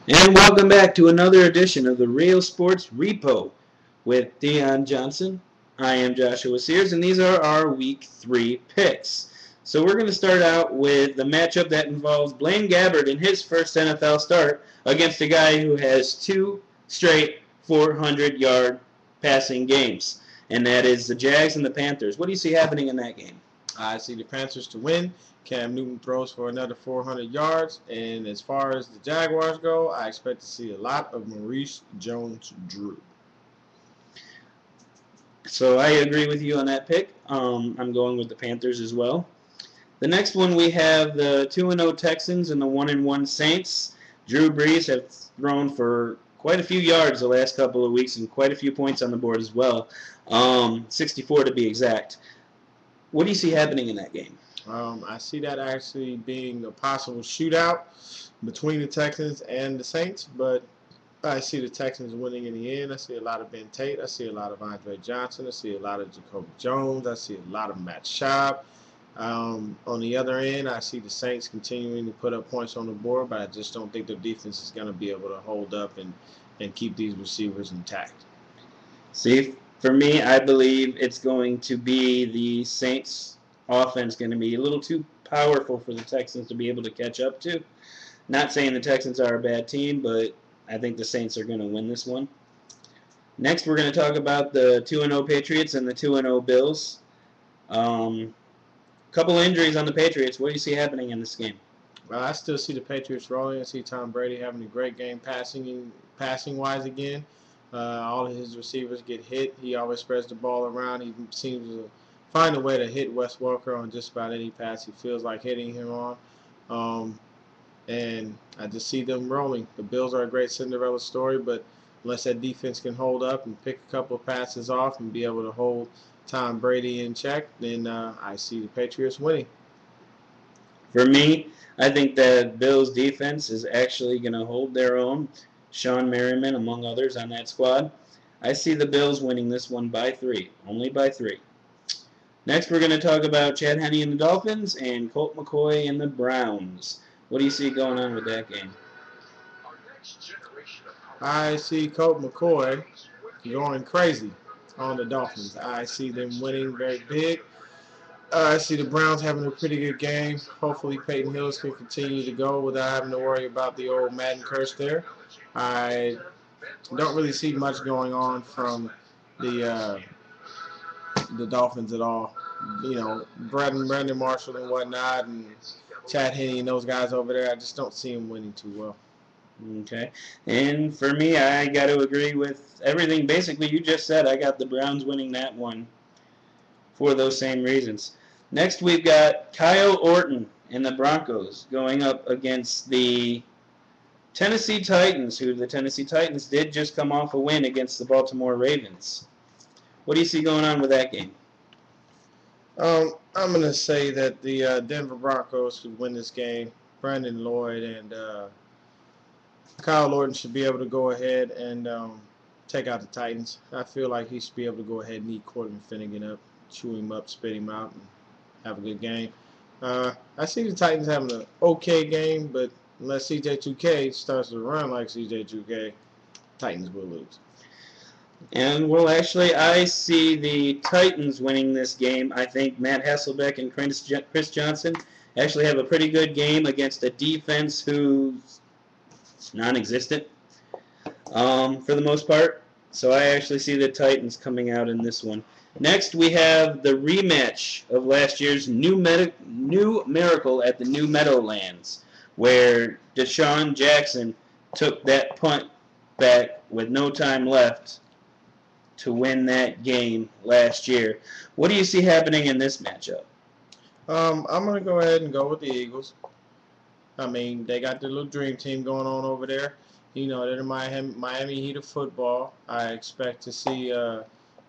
And welcome back to another edition of the Real Sports Repo with Dion Johnson. I am Joshua Sears, and these are our Week 3 picks. So we're going to start out with the matchup that involves Blaine Gabbert in his first NFL start against a guy who has two straight 400-yard passing games, and that is the Jags and the Panthers. What do you see happening in that game? I see the Panthers to win. Cam Newton throws for another 400 yards. And as far as the Jaguars go, I expect to see a lot of Maurice Jones-Drew. So I agree with you on that pick. I'm going with the Panthers as well. The next one we have the 2-0 Texans and the 1-1 Saints. Drew Brees have thrown for quite a few yards the last couple of weeks and quite a few points on the board as well. 64 to be exact. What do you see happening in that game? I see that actually being a possible shootout between the Texans and the Saints, but I see the Texans winning in the end. I see a lot of Ben Tate. I see a lot of Andre Johnson. I see a lot of Jacoby Jones. I see a lot of Matt Schaub. On the other end, I see the Saints continuing to put up points on the board, but I just don't think their defense is going to be able to hold up and keep these receivers intact. See, for me, I believe it's going to be the Saints offense going to be a little too powerful for the Texans to be able to catch up to. Not saying the Texans are a bad team, but I think the Saints are going to win this one. Next, we're going to talk about the 2-0 Patriots and the 2-0 Bills. Couple injuries on the Patriots. What do you see happening in this game? Well, I still see the Patriots rolling. I see Tom Brady having a great game passing wise again. All of his receivers get hit. He always spreads the ball around. He seems to find a way to hit Wes Welker on just about any pass he feels like hitting him on. And I just see them rolling. The Bills are a great Cinderella story, but unless that defense can hold up and pick a couple of passes off and be able to hold Tom Brady in check, then I see the Patriots winning. For me, I think that Bills defense is actually going to hold their own. Sean Merriman, among others, on that squad. I see the Bills winning this one by 3, only by 3. Next, we're going to talk about Chad Henne and the Dolphins and Colt McCoy and the Browns. What do you see going on with that game? I see Colt McCoy going crazy on the Dolphins. I see them winning very big. I see the Browns having a pretty good game. Hopefully, Peyton Hillis can continue to go without having to worry about the old Madden curse there. I don't really see much going on from the Dolphins at all. You know, Brandon Marshall and whatnot, and Chad Henne and those guys over there. I just don't see them winning too well. Okay. And for me, I got to agree with everything basically you just said. I got the Browns winning that one for those same reasons. Next, we've got Kyle Orton and the Broncos going up against the Tennessee Titans, who the Tennessee Titans did just come off a win against the Baltimore Ravens. What do you see going on with that game? I'm going to say that the Denver Broncos should win this game. Brandon Lloyd and Kyle Orton should be able to go ahead and take out the Titans. I feel like he should be able to go ahead and eat Corbin Finnegan up, chew him up, spit him out, and have a good game. I see the Titans having an okay game, but unless CJ2K starts to run like CJ2K, Titans will lose. And, well, actually, I see the Titans winning this game. I think Matt Hasselbeck and Chris Johnson actually have a pretty good game against a defense who's non-existent for the most part. So I actually see the Titans coming out in this one. Next, we have the rematch of last year's New Miracle at the New Meadowlands, where Deshaun Jackson took that punt back with no time left to win that game last year. What do you see happening in this matchup? I'm going to go ahead and go with the Eagles. I mean, they got their little dream team going on over there. You know, they're the Miami Heat of football. I expect to see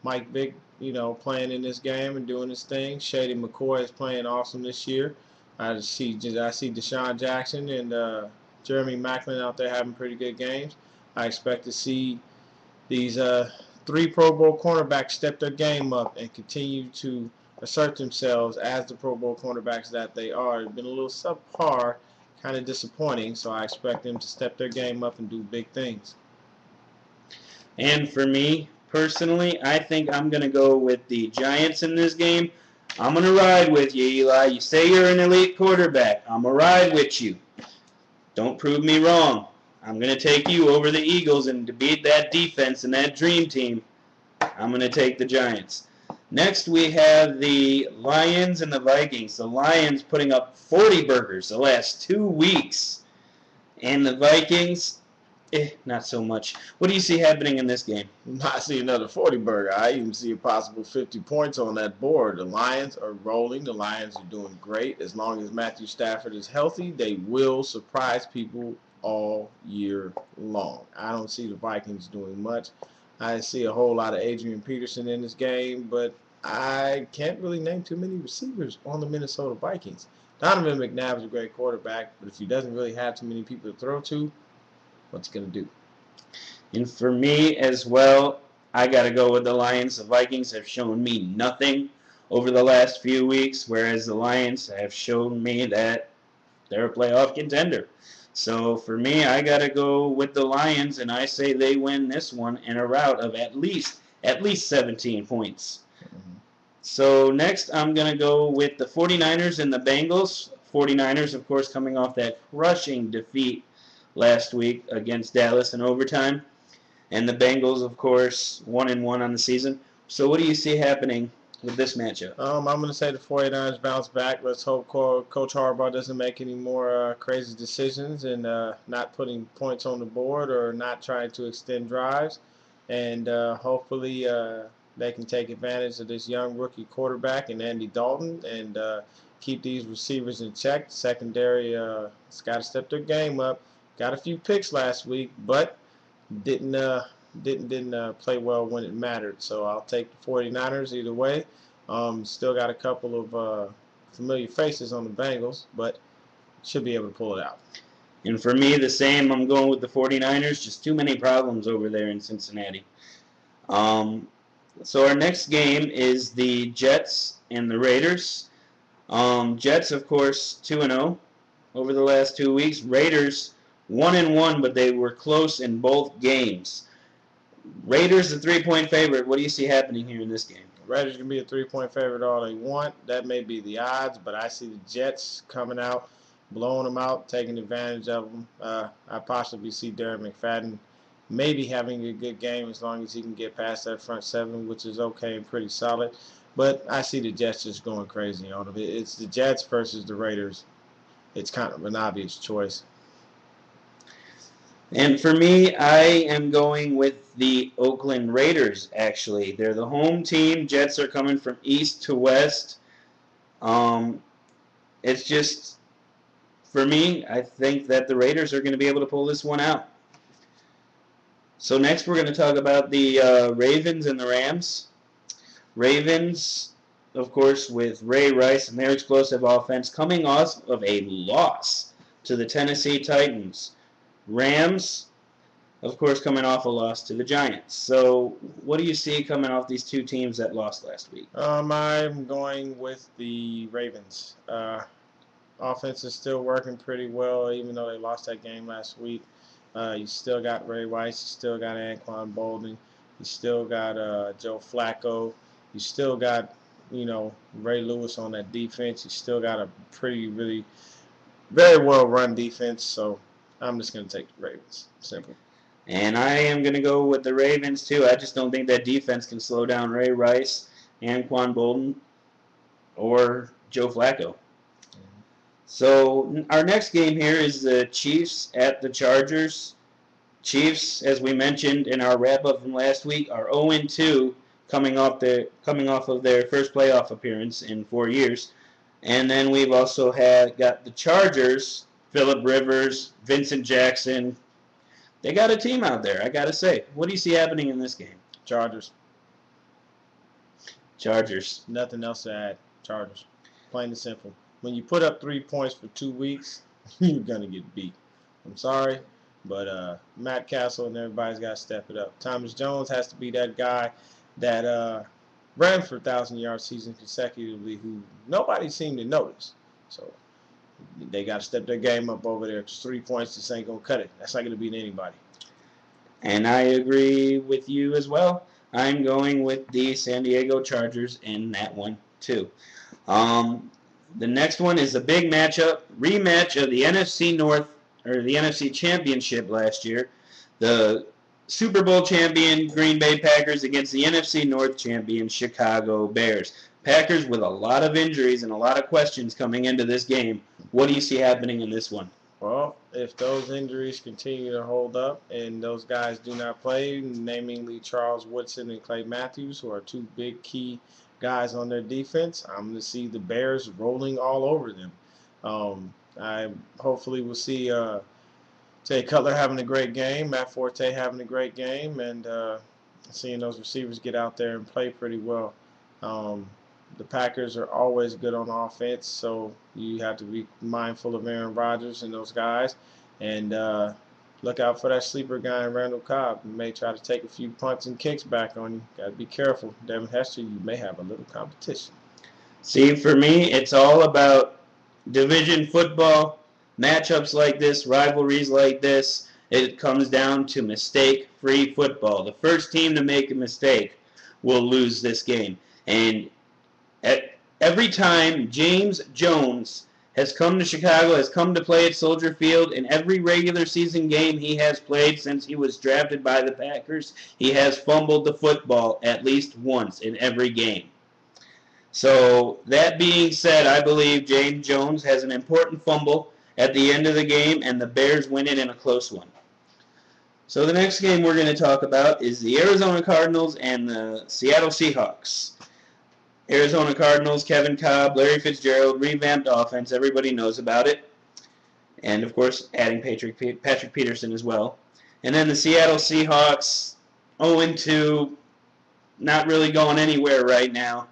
Mike Vick, you know, playing in this game and doing his thing. Shady McCoy is playing awesome this year. I see Deshaun Jackson and Jeremy Maclin out there having pretty good games. I expect to see these three Pro Bowl cornerbacks step their game up and continue to assert themselves as the Pro Bowl cornerbacks that they are. It's been a little subpar kind of disappointing. So I expect them to step their game up and do big things. And for me, personally, I think I'm going to go with the Giants in this game. I'm going to ride with you, Eli. You say you're an elite quarterback. I'm going to ride with you. Don't prove me wrong. I'm going to take you over the Eagles, and to beat that defense and that dream team, I'm going to take the Giants. Next, we have the Lions and the Vikings. The Lions putting up 40 burgers the last 2 weeks. And the Vikings, not so much. What do you see happening in this game? I see another 40 burger. I even see a possible 50 points on that board. The Lions are rolling. The Lions are doing great. As long as Matthew Stafford is healthy, they will surprise people all year long. I don't see the Vikings doing much. I see a whole lot of Adrian Peterson in this game, but I can't really name too many receivers on the Minnesota Vikings. Donovan McNabb is a great quarterback, but if he doesn't really have too many people to throw to, what's he going to do? And for me as well, I got to go with the Lions. The Vikings have shown me nothing over the last few weeks, whereas the Lions have shown me that they're a playoff contender. So for me, I got to go with the Lions, and I say they win this one in a rout of at least 17 points. So next, I'm going to go with the 49ers and the Bengals. 49ers, of course, coming off that crushing defeat last week against Dallas in overtime. And the Bengals, of course, 1-1 on the season. So what do you see happening with this matchup? I'm going to say the 49ers bounce back. Let's hope Coach Harbaugh doesn't make any more crazy decisions and not putting points on the board or not trying to extend drives. And hopefully they can take advantage of this young rookie quarterback and Andy Dalton and keep these receivers in check. Secondary has got to step their game up. Got a few picks last week, but didn't play well when it mattered. So I'll take the 49ers either way. Still got a couple of familiar faces on the Bengals, but should be able to pull it out. And for me, the same. I'm going with the 49ers. Just too many problems over there in Cincinnati. So our next game is the Jets and the Raiders. Jets, of course, 2-0 over the last 2 weeks. Raiders 1-1, but they were close in both games. Raiders, the 3-point favorite. What do you see happening here in this game? Raiders can be a 3-point favorite all they want. That may be the odds, but I see the Jets coming out, blowing them out, taking advantage of them. I possibly see Darren McFadden maybe having a good game as long as he can get past that front seven, which is okay and pretty solid. But I see the Jets just going crazy on them. It's the Jets versus the Raiders. It's kind of an obvious choice. And for me, I am going with the Oakland Raiders, actually. They're the home team. Jets are coming from east to west. It's just, for me, I think that the Raiders are going to be able to pull this one out. So next we're going to talk about the Ravens and the Rams. Ravens, of course, with Ray Rice and their explosive offense coming off of a loss to the Tennessee Titans. Rams, of course, coming off a loss to the Giants. So what do you see coming off these two teams that lost last week? I'm going with the Ravens. Offense is still working pretty well, even though they lost that game last week. You still got Ray Rice. You still got Anquan Boldin. You still got Joe Flacco. You still got, Ray Lewis on that defense. You still got a very well-run defense. So I'm just going to take the Ravens. Simple. And I am going to go with the Ravens, too. I just don't think that defense can slow down Ray Rice, Anquan Boldin, or Joe Flacco. So our next game here is the Chiefs at the Chargers. Chiefs, as we mentioned in our wrap-up from last week, are 0-2 coming off of their first playoff appearance in 4 years. And then we've also got the Chargers, Phillip Rivers, Vincent Jackson. They got a team out there, I got to say. What do you see happening in this game? Chargers. Nothing else to add. Chargers. Plain and simple. When you put up 3 points for 2 weeks, you're going to get beat. I'm sorry, but Matt Castle and everybody's got to step it up. Thomas Jones has to be that guy that ran for 1,000-yard season consecutively who nobody seemed to notice. So They got to step their game up over there. 3 points just ain't going to cut it. That's not going to beat anybody. And I agree with you as well. I'm going with the San Diego Chargers in that one, too. The next one is a big rematch of the NFC North, or the NFC Championship last year. The Super Bowl champion Green Bay Packers against the NFC North champion Chicago Bears. Packers with a lot of injuries and a lot of questions coming into this game. What do you see happening in this one? Well, if those injuries continue to hold up and those guys do not play, namely Charles Woodson and Clay Matthews, who are two big key guys on their defense, I'm going to see the Bears rolling all over them. I hopefully will see Tay Cutler having a great game, Matt Forte having a great game, and seeing those receivers get out there and play pretty well. The Packers are always good on offense, so you have to be mindful of Aaron Rodgers and those guys. And look out for that sleeper guy in Randall Cobb. He may try to take a few punts and kicks back on you. Got to be careful. Devin Hester, you may have a little competition. See, for me, it's all about division football, matchups like this, rivalries like this. It comes down to mistake-free football. The first team to make a mistake will lose this game. And every time James Jones has come to Chicago, has come to play at Soldier Field, in every regular season game he has played since he was drafted by the Packers, he has fumbled the football at least once in every game. So that being said, I believe James Jones has an important fumble at the end of the game, and the Bears win it in a close one. So the next game we're going to talk about is the Arizona Cardinals and the Seattle Seahawks. Arizona Cardinals, Kevin Kolb, Larry Fitzgerald, revamped offense. Everybody knows about it. And, of course, adding Patrick Peterson as well. And then the Seattle Seahawks, 0-2, not really going anywhere right now.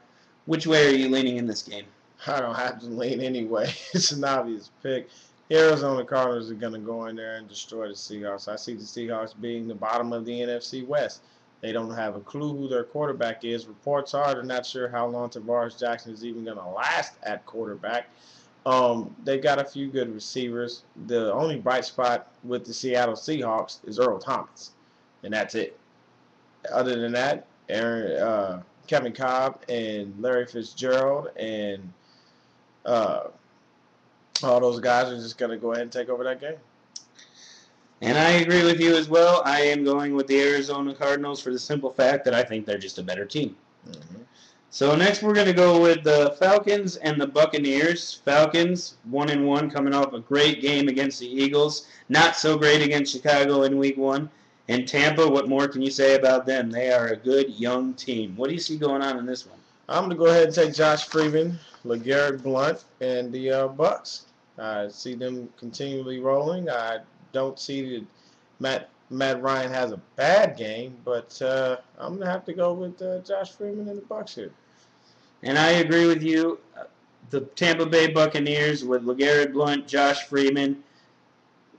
Which way are you leaning in this game? I don't have to lean anyway. It's an obvious pick. The Arizona Cardinals are going to go in there and destroy the Seahawks. I see the Seahawks being the bottom of the NFC West. They don't have a clue who their quarterback is. Reports are they're not sure how long Tavares Jackson is even going to last at quarterback. They've got a few good receivers. The only bright spot with the Seattle Seahawks is Earl Thomas, and that's it. Other than that, Kevin Kolb and Larry Fitzgerald and all those guys are just going to go ahead and take over that game. And I agree with you as well. I am going with the Arizona Cardinals for the simple fact that I think they're just a better team. Mm-hmm. So next we're going to go with the Falcons and the Buccaneers. Falcons, 1-1, coming off a great game against the Eagles. Not so great against Chicago in Week 1. And Tampa, what more can you say about them? They are a good young team. What do you see going on in this one? I'm going to go ahead and take Josh Freeman, LeGarrette Blount, and the Bucks. I see them continually rolling. I don't see that Matt Ryan has a bad game, but I'm going to have to go with Josh Freeman and the Bucks here. And I agree with you. The Tampa Bay Buccaneers with LeGarrette Blount, Josh Freeman,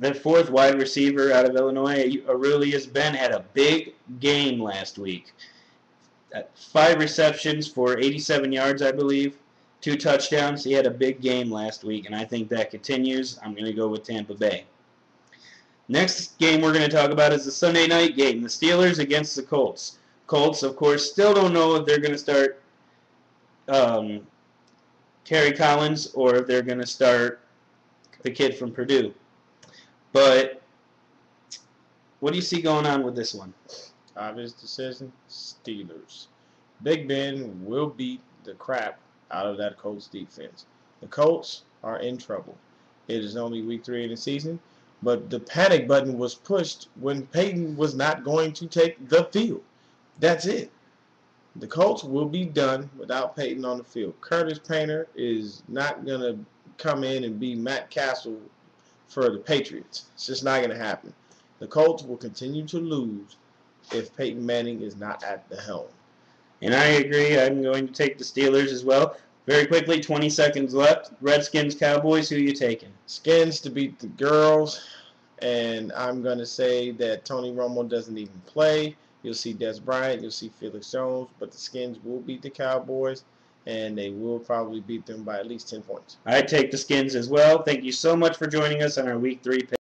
the fourth wide receiver out of Illinois, Aurelius Ben, had a big game last week. 5 receptions for 87 yards, I believe. 2 touchdowns. He had a big game last week, and I think that continues. I'm going to go with Tampa Bay. Next game we're going to talk about is the Sunday night game, the Steelers against the Colts. Colts, of course, still don't know if they're going to start Kerry Collins or if they're going to start the kid from Purdue. But what do you see going on with this one? Obvious decision, Steelers. Big Ben will beat the crap out of that Colts defense. The Colts are in trouble. It is only week 3 in the season, but the panic button was pushed when Peyton was not going to take the field. That's it. The Colts will be done without Peyton on the field. Curtis Painter is not going to come in and be Matt Castle for the Patriots. It's just not going to happen. The Colts will continue to lose if Peyton Manning is not at the helm. And I agree. I'm going to take the Steelers as well. Very quickly, 20 seconds left. Redskins, Cowboys, who are you taking? Skins to beat the girls. And I'm going to say that Tony Romo doesn't even play. You'll see Des Bryant. You'll see Felix Jones. But the Skins will beat the Cowboys. and they will probably beat them by at least 10 points. I take the Skins as well. Thank you so much for joining us on our Week 3 pick.